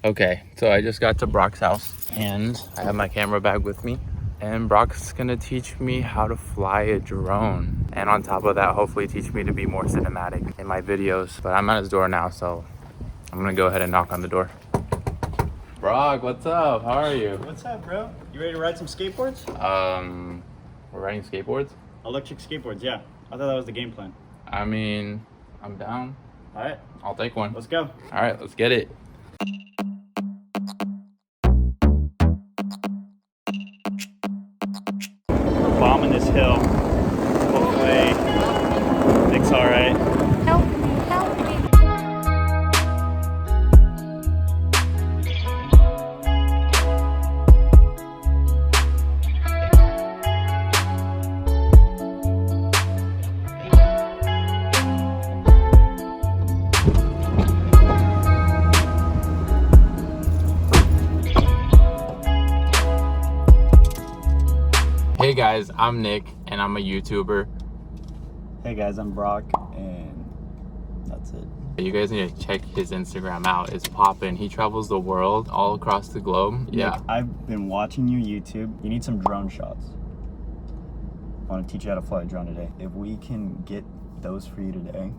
Okay, so I just got to Brock's house and I have my camera bag with me. And Brock's gonna teach me how to fly a drone. And on top of that, hopefully teach me to be more cinematic in my videos. But I'm at his door now, so I'm gonna go ahead and knock on the door. Brock, what's up? How are you? What's up, bro? You ready to ride some skateboards? We're riding skateboards? Electric skateboards, yeah. I thought that was the game plan. I mean, I'm down. All right. I'll take one. Let's go. All right, let's get it. We're bombing this hill. Hopefully, Nick's all right. Help me, help me. Hey guys, I'm Nick and I'm a YouTuber. Hey guys, I'm Brock, and that's it. You guys need to check his Instagram out. It's poppin'. He travels the world, all across the globe. Yeah. Nick, I've been watching your YouTube. You need some drone shots. I want to teach you how to fly a drone today. If we can get those for you today,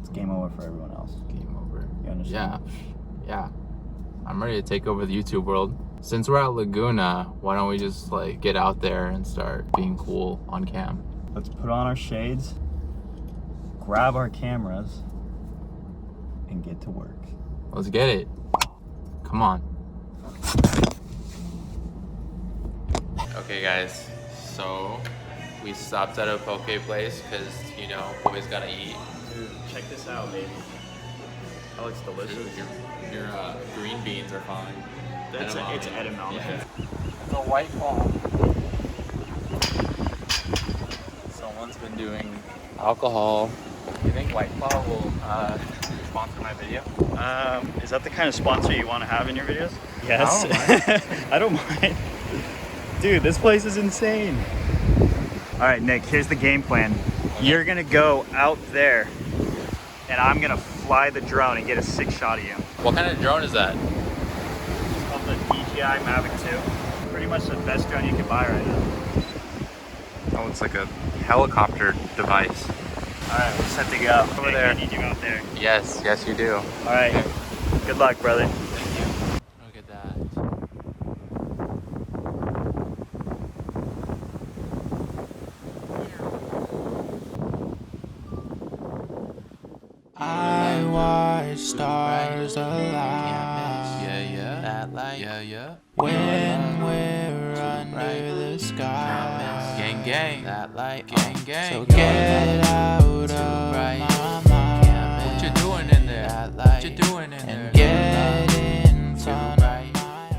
it's game over for everyone else. Game over. You understand? Yeah. I'm ready to take over the YouTube world. Since we're at Laguna, why don't we just like get out there and start being cool on cam? Let's put on our shades, grab our cameras, and get to work. Let's get it. Come on. Okay guys, so we stopped at a poke place because, you know, always gotta eat. Dude, check this out, baby. That looks delicious. Your green beans are fine. It's edamame. Yeah. It's a white claw. Someone's been doing alcohol. You think White Claw will sponsor my video? Is that the kind of sponsor you want to have in your videos? Yes. I don't mind. Dude, this place is insane. All right, Nick, here's the game plan. Okay. You're gonna go out there and I'm gonna fly the drone and get a sick shot of you. What kind of drone is that? It's called the DJI Mavic 2. Pretty much the best drone you can buy right now. Oh, it's like a helicopter device. All right, we're set to go. Over Nick, there. I need you out there. Yes, you do. All right, good luck, brother. Look at that. I watch stars align. Yeah. That light. Yeah. When we're under the sky. Gang. That light. Gang. So get out of my mind. What you doing in there? That light. What you doing in And there? get in front of my eyes.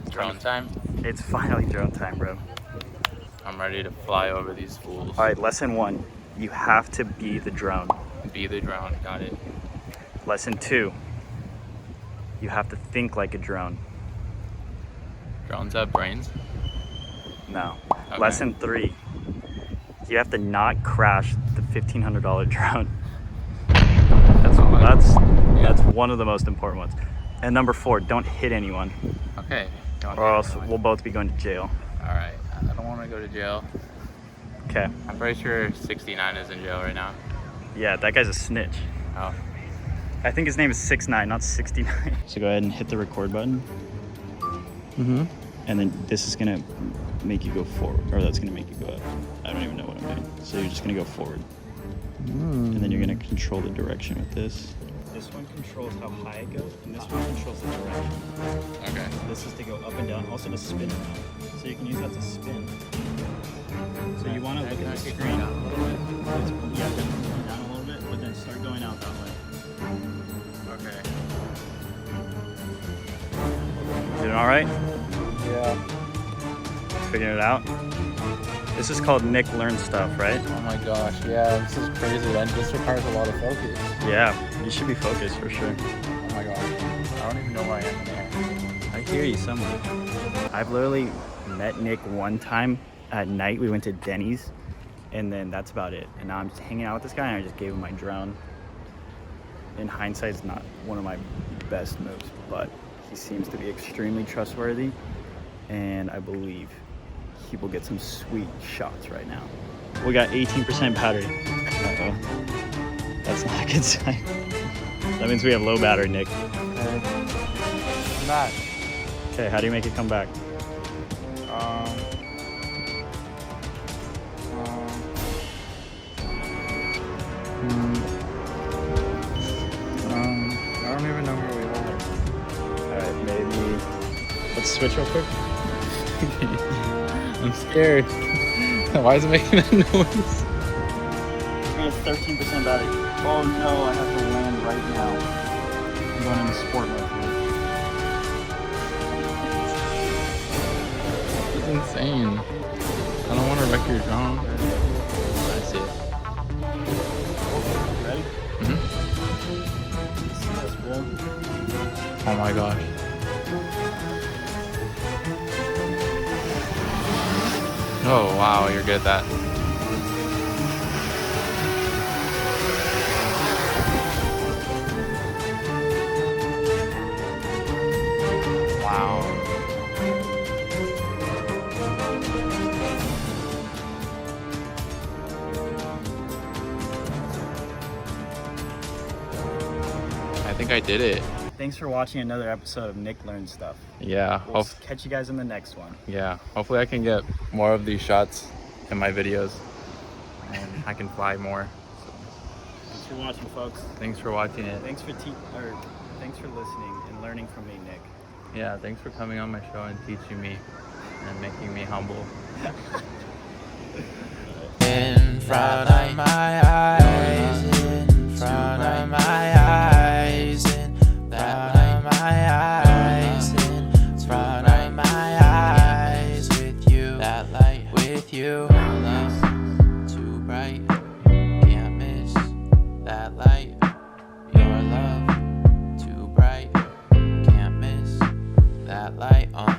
Drone time. It's finally drone time, bro. I'm ready to fly over these fools. All right, lesson 1. You have to be the drone. Be the drone. Got it. Lesson 2. You have to think like a drone. Drones have brains. No. Okay. Lesson 3. You have to not crash the $1,500 drone. That's one of the most important ones. And number 4, don't hit anyone, Okay. or else we'll both be going to jail. All right. I don't want to go to jail. Okay. I'm pretty sure 69 is in jail right now. Yeah, that guy's a snitch. Oh. I think his name is 69, not 69. So go ahead and hit the record button. And then this is gonna make you go forward, or that's gonna make you go up. I don't even know what I'm doing. So you're just gonna go forward. And then you're gonna control the direction with this. This one controls how high it goes, and this one controls the direction. Okay. This is to go up and down, also to spin around. So you can use that to spin. So you wanna look at the screen. Down a little bit. Yeah, then come down a little bit, but then start going out that way. Okay. Doing all right? Yeah. Figuring it out? This is called Nick Learn Stuff, right? Oh my gosh. Yeah, this is crazy. And this requires a lot of focus. Yeah, you should be focused for sure. Oh my gosh. I don't even know where I am now. I hear you somewhere. I've literally met Nick one time at night. We went to Denny's, and then that's about it. And now I'm just hanging out with this guy, and I just gave him my drone. in hindsight, it's not one of my best moves, but he seems to be extremely trustworthy, and I believe he will get some sweet shots right now. We got 18% battery. Uh-oh. That's not a good sign. That means we have low battery, Nick. I'm back. Okay, how do you make it come back? I don't even know where we are. Alright, maybe let's switch real quick. I'm scared. Why is it making that noise? We have 13% battery. Oh no, I have to land right now. I'm going into sport mode here. This is insane. I don't want to wreck your drone. I see it. Ready? Mm-hmm. See this, bro? Oh my gosh. Oh wow, you're good at that. Wow. I think I did it. Thanks for watching another episode of Nick Learns Stuff. Yeah. We'll catch you guys in the next one. Yeah. Hopefully I can get more of these shots in my videos and I can fly more. Thanks for watching, folks. Thanks for watching it. Thanks for listening and learning from me, Nick. Yeah, thanks for coming on my show and teaching me and making me humble. In front of my eyes, in front of my eyes, in front of my eyes, in front of my eyes, with you, that light, with you. Love too bright, can't miss that light. Your love too bright, can't miss that light on.